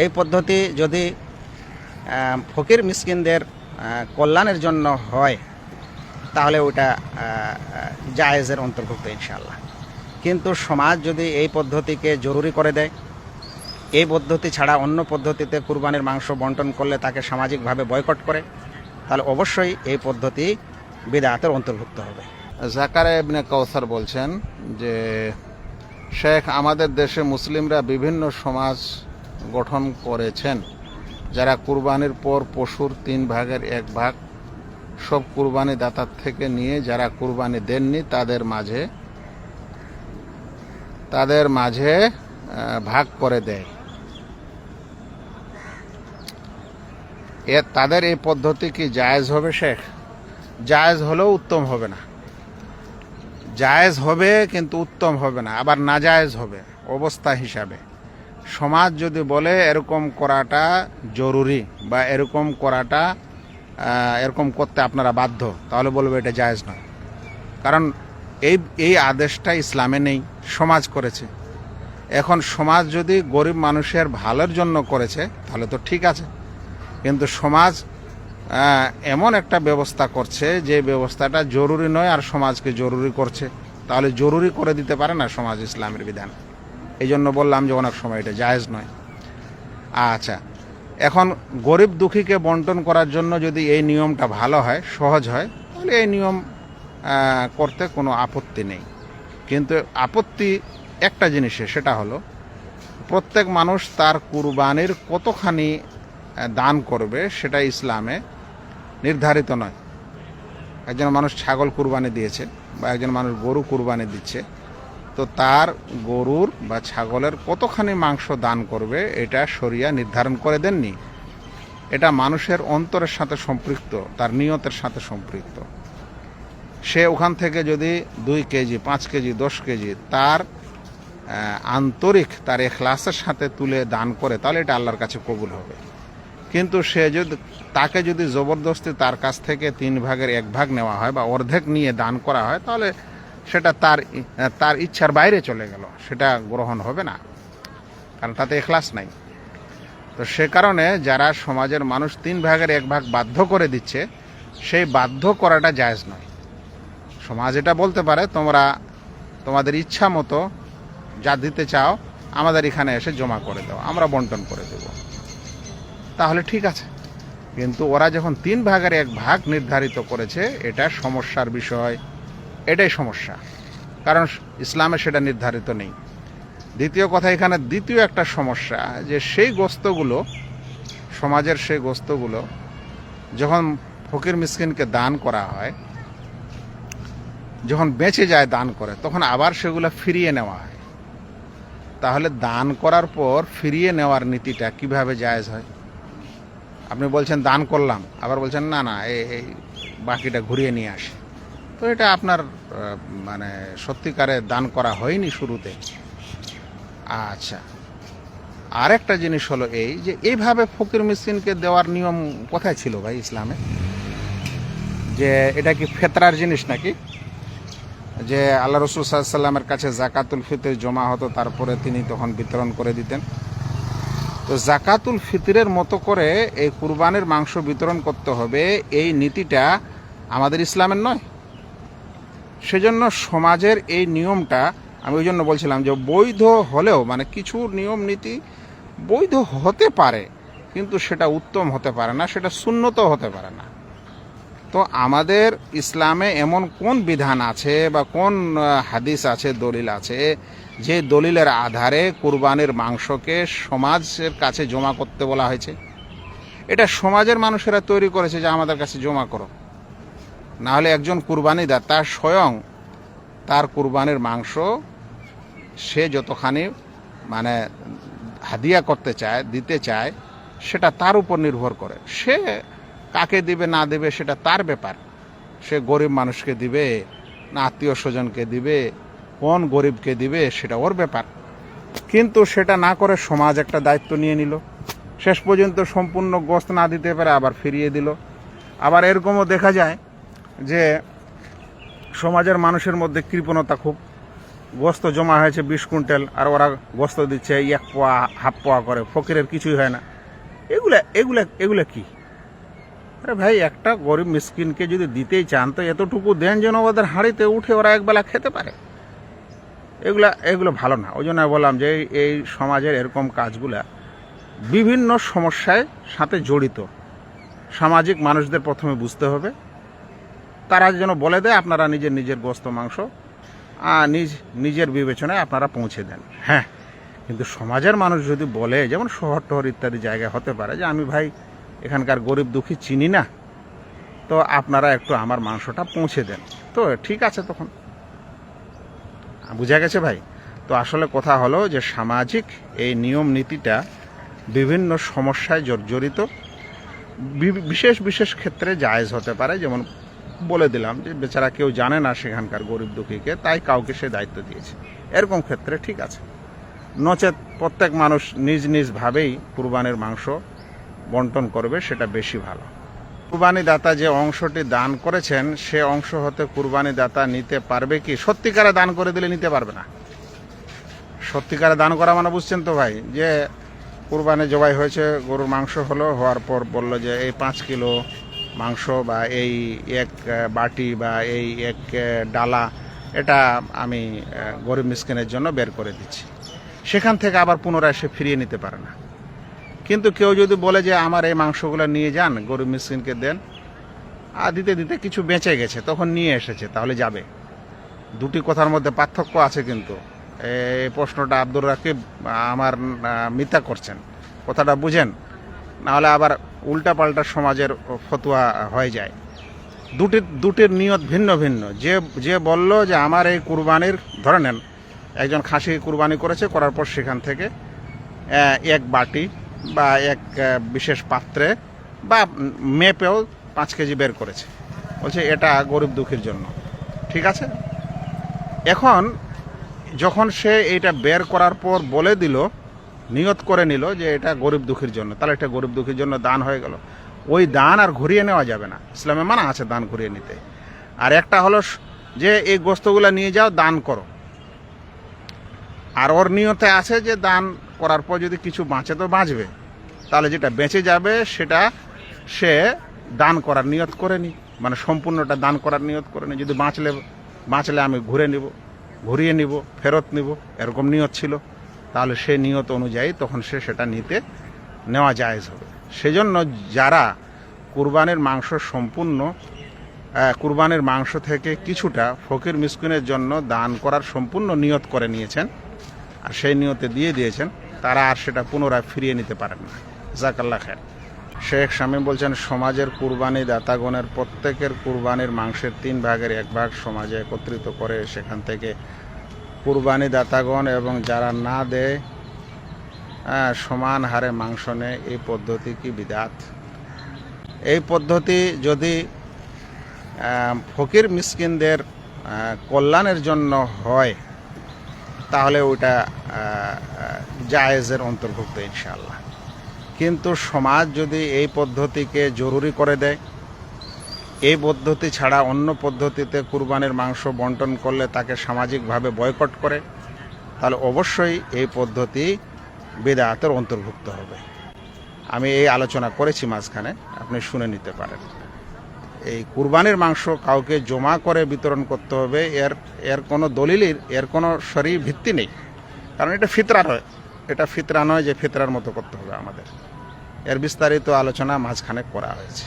এই পদ্ধতি যদি ফকির মিসকিনদের কল্যাণের জন্য হয় তাহলে ওটা জায়েজের অন্তর্ভুক্ত ইনশাআল্লাহ। কিন্তু সমাজ যদি এই পদ্ধতিকে জরুরি করে দেয়, এই পদ্ধতি ছাড়া অন্য পদ্ধতিতে কুরবানির মাংস বন্টন করলে তাকে সামাজিকভাবে বয়কট করে, তাহলে অবশ্যই এই পদ্ধতি বিদআতের অন্তর্ভুক্ত হবে। জাকারিয়া ইবনে কাউসার বলছেন যে শেখ, আমাদের দেশে মুসলিমরা বিভিন্ন সমাজ গঠন করেছেন যারা কুরবানির পর পশুর 3 ভাগের 1 ভাগ সব কুরবানি দাতার থেকে নিয়ে যারা কুরবানি দেননি তাদের মাঝে ভাগ করে দেয়। তাদের এই পদ্ধতি কি জায়েজ হবে শেখ? জায়েজ হলেও উত্তম হবে না। জায়েজ হবে কিন্তু উত্তম হবে না, আবার নাজায়েজ হবে অবস্থা হিসাবে। সমাজ যদি বলে এরকম করাটা জরুরি বা এরকম করতে আপনারা বাধ্য, তাহলে বলবে এটা জায়েজ নয়। কারণ এই আদেশটা ইসলামে নেই, সমাজ করেছে। এখন সমাজ যদি গরিব মানুষের ভালোর জন্য করেছে তাহলে তো ঠিক আছে, কিন্তু সমাজ এমন একটা ব্যবস্থা করছে যে ব্যবস্থাটা জরুরি নয় আর সমাজকে জরুরি করছে, তাহলে জরুরি করে দিতে পারে না সমাজ ইসলামের বিধান। এই জন্য বললাম যে অনেক সময় এটা জায়েজ নয়। আচ্ছা, এখন গরিব দুঃখীকে বন্টন করার জন্য যদি এই নিয়মটা ভালো হয়, সহজ হয়, তাহলে এই নিয়ম করতে কোনো আপত্তি নেই। কিন্তু আপত্তি একটা জিনিসে, সেটা হলো প্রত্যেক মানুষ তার কুরবানির কতখানি দান করবে সেটা ইসলামে নির্ধারিত নয়। একজন মানুষ ছাগল কুরবানি দিয়েছে বা একজন মানুষ গরু কুরবানি দিচ্ছে, তো তার গরুর বা ছাগলের কতখানি মাংস দান করবে এটা শরিয়া নির্ধারণ করে দেননি। এটা মানুষের অন্তরের সাথে সম্পৃক্ত, তার নিয়তের সাথে সম্পৃক্ত। সে ওখান থেকে যদি 2 কেজি 5 কেজি 10 কেজি তার আন্তরিক, তার ইখলাসের সাথে তুলে দান করে, তাহলে এটা আল্লাহর কাছে কবুল হবে। কিন্তু তাকে যদি জবরদস্তি তার কাছ থেকে 3 ভাগের 1 ভাগ নেওয়া হয় বা অর্ধেক নিয়ে দান করা হয়, তাহলে সেটা তার ইচ্ছার বাইরে চলে গেল, সেটা গ্রহণ হবে না, কারণ তাতে ইখলাস নাই। তো সে কারণে যারা সমাজের মানুষ 3 ভাগের 1 ভাগ বাধ্য করে দিচ্ছে, সেই বাধ্য করাটা জায়েজ নয়। সমাজ এটা বলতে পারে, তোমরা তোমাদের ইচ্ছা মতো যা দিতে চাও আমাদের এখানে এসে জমা করে দাও, আমরা বন্টন করে দেব, তাহলে ঠিক আছে। কিন্তু ওরা যখন 3 ভাগের 1 ভাগ নির্ধারিত করেছে, এটা সমস্যার বিষয়, এটাই সমস্যা, কারণ ইসলামে সেটা নির্ধারিত নেই। দ্বিতীয় কথা, এখানে দ্বিতীয় একটা সমস্যা যে সেই গোস্তগুলো, সমাজের সেই গোস্তগুলো যখন ফকির মিসকিনকে দান করা হয়, যখন বেঁচে যায় দান করে, তখন আবার সেগুলো ফিরিয়ে নেওয়া হয়। তাহলে দান করার পর ফিরিয়ে নেওয়ার নীতিটা কিভাবে জায়েজ হয়? আপনি বলছেন দান করলাম, আবার বলছেন না এই বাকিটা ঘুরিয়ে নিয়ে আসে, তো এটা আপনার মানে সত্যিকারে দান করা হয়নি শুরুতে। আচ্ছা, আরেকটা জিনিস হলো এই যে এইভাবে ফকির মিসকিনকে দেওয়ার নিয়ম কোথায় ছিল ভাই ইসলামে? যে এটা কি ফেতরার জিনিস নাকি? যে আল্লাহ রসুল সাল্লাল্লাহু আলাইহি ওয়াসাল্লামের কাছে জাকাতুল ফিতর জমা হতো, তারপরে তিনি তখন বিতরণ করে দিতেন। তো জাকাতুল ফিতরের মতো করে এই কুরবানির মাংস বিতরণ করতে হবে, এই নীতিটা আমাদের ইসলামের নয়। সেজন্য সমাজের এই নিয়মটা, আমি ওই জন্য বলছিলাম যে বৈধ হলেও, মানে কিছু নিয়ম নীতি বৈধ হতে পারে, কিন্তু সেটা উত্তম হতে পারে না, সেটা সুন্নতও হতে পারে না। তো আমাদের ইসলামে এমন কোন বিধান আছে বা কোন হাদিস আছে, দলিল আছে, যে দলিলের আধারে কুরবানির মাংসকে সমাজের কাছে জমা করতে বলা হয়েছে? এটা সমাজের মানুষেরা তৈরি করেছে যে আমাদের কাছে জমা করো। না হলে একজন কুরবানিদার তার স্বয়ং তার কুরবানির মাংস সে যতখানি মানে হাদিয়া করতে চায়, দিতে চায়, সেটা তার উপর নির্ভর করে। সে কাকে দিবে না দিবে সেটা তার ব্যাপার। সে গরিব মানুষকে দিবে না আত্মীয় স্বজনকে দিবে, কোন গরিবকে দিবে সেটা ওর ব্যাপার। কিন্তু সেটা না করে সমাজ একটা দায়িত্ব নিয়ে নিল, শেষ পর্যন্ত সম্পূর্ণ গোশত না দিতে পারে আবার ফিরিয়ে দিল। আবার এরকমও দেখা যায় যে সমাজের মানুষের মধ্যে কৃপণতা খুব, গোস্ত জমা হয়েছে 20 কুইন্টাল, আর ওরা গোস্ত দিচ্ছে 1 পোয়া, হাফ পোয়া করে, ফকিরের কিছুই হয় না। এগুলা এগুলা এগুলা কি? আরে ভাই, একটা গরিব মিসকিনকে যদি দিতেই চান তো এতটুকু দেন যেন ওদের হাঁড়িতে উঠে ওরা একবেলা খেতে পারে। এগুলো ভালো না। ওই জন্য বললাম যে এই সমাজের এরকম কাজগুলা বিভিন্ন সমস্যায় সাথে জড়িত। সামাজিক মানুষদের প্রথমে বুঝতে হবে, তারা যেন বলে দেয় আপনারা নিজের গোস্ত মাংস নিজের বিবেচনায় আপনারা পৌঁছে দেন। হ্যাঁ, কিন্তু সমাজের মানুষ যদি বলে, যেমন শহর টহর ইত্যাদি জায়গায় হতে পারে যে আমি ভাই এখানকার গরিব দুঃখী চিনি না, তো আপনারা একটু আমার মাংসটা পৌঁছে দেন, তো ঠিক আছে, তখন বুঝা গেছে ভাই। তো আসলে কথা হলো যে সামাজিক এই নিয়ম নীতিটা বিভিন্ন সমস্যায় জর্জরিত, বিশেষ বিশেষ ক্ষেত্রে জায়েজ হতে পারে। যেমন বলে দিলাম যে বেচারা কেউ জানে না সেখানকার গরিব দুঃখীকে, তাই কাউকে সে দায়িত্ব দিয়েছে, এরকম ক্ষেত্রে ঠিক আছে। নচেত প্রত্যেক মানুষ নিজ ভাবেই কুরবানির মাংস বন্টন করবে, সেটা বেশি ভালো। কুরবানি দাতা যে অংশটি দান করেছেন সে অংশ হতে কুরবানি দাতা নিতে পারবে কি? সত্যিকারে দান করে দিলে নিতে পারবে না। সত্যিকারে দান করা মানে বুঝছেন তো ভাই, যে কুরবানি জবাই হয়েছে, গরুর মাংস হওয়ার পর বলল যে এই 5 কিলো মাংস বা এই 1 বাটি বা এই 1 ডালা এটা আমি গরিব মিসকিনের জন্য বের করে দিচ্ছি, সেখান থেকে আবার পুনরায় সে ফিরিয়ে নিতে পারে না। কিন্তু কেউ যদি বলে যে আমার এই মাংসগুলো নিয়ে যান, গরিব মিসকিনকে দেন, আর দিতে দিতে কিছু বেঁচে গেছে তখন নিয়ে এসেছে, তাহলে যাবে। দুটি কথার মধ্যে পার্থক্য আছে। কিন্তু এই প্রশ্নটা আব্দুর রাকিব আমার মিথ্যা করছেন, কথাটা বুঝেন, নাহলে আবার উল্টাপাল্টা সমাজের ফতোয়া হয়ে যায়। দুটির নিয়ত ভিন্ন ভিন্ন। যে বলল যে আমার এই কুরবানির, ধরে নেন একজন খাসি কুরবানি করেছে, করার পর সেখান থেকে 1 বাটি বা 1 বিশেষ পাত্রে বা মেপেও 5 কেজি বের করেছে, বলছে এটা গরিব দুঃখীর জন্য, ঠিক আছে। এখন যখন সে এটা বের করার পর বলে দিল, নিয়ত করে নিল যে এটা গরিব দুঃখীর জন্য, তাহলে এটা গরিব দুঃখীর জন্য দান হয়ে গেল। ওই দান আর ঘুরিয়ে নেওয়া যাবে না, ইসলামে মানা আছে দান ঘুরিয়ে নিতে। আর একটা হলো যে এই গোস্তগুলা নিয়ে যাও, দান করো, আর ওর নিয়তে আছে যে দান করার পর যদি কিছু বাঁচে তো বাঁচবে, তাহলে যেটা বেঁচে যাবে সেটা সে দান করার নিয়ত করে নি, মানে সম্পূর্ণটা দান করার নিয়ত করে নি। যদি বাঁচলে আমি ঘুরিয়ে নিব, ফেরত নিব, এরকম নিয়ত ছিল, তাহলে সে নিয়ত অনুযায়ী তখন সেটা নেওয়া জায়েজ হবে। সেজন্য যারা কুরবানির মাংস থেকে কিছুটা ফকির মিসকিনের জন্য দান করার সম্পূর্ণ নিয়ত করে নিয়েছেন আর সেই নিয়তে দিয়ে দিয়েছেন, তারা আর সেটা পুনরায় ফিরিয়ে নিতে পারেন না। জাযাকাল্লাহ খায়ের। শেখ শামীম বলছেন, সমাজের কুরবানি দাতাগণের প্রত্যেকের কুরবানির মাংসের 3 ভাগের 1 ভাগ সমাজে একত্রিত করে সেখান থেকে কুরবানি দাতাগণ এবং যারা না দেয় সমান হারে মাংস নেয়, এই পদ্ধতি কি বিদআত? এই পদ্ধতি যদি ফকির মিসকিনদের কল্যাণের জন্য হয় তাহলে ওটা জায়েজের অন্তর্ভুক্ত ইনশাআল্লাহ। কিন্তু সমাজ যদি এই পদ্ধতিকে জরুরি করে দেয়, এই পদ্ধতি ছাড়া অন্য পদ্ধতিতে কুরবানির মাংস বন্টন করলে তাকে সামাজিকভাবে বয়কট করে, তাহলে অবশ্যই এই পদ্ধতি বিদআতের অন্তর্ভুক্ত হবে। আমি এই আলোচনা করেছি মাঝখানে, আপনি শুনে নিতে পারেন। এই কুরবানির মাংস কাউকে জমা করে বিতরণ করতে হবে, এর কোনো দলিলের, এর কোনো শরঈ ভিত্তি নেই। কারণ এটা ফিতরা নয় যে ফিতরার মতো করতে হবে আমাদের। এর বিস্তারিত আলোচনা মাঝখানে করা হয়েছে।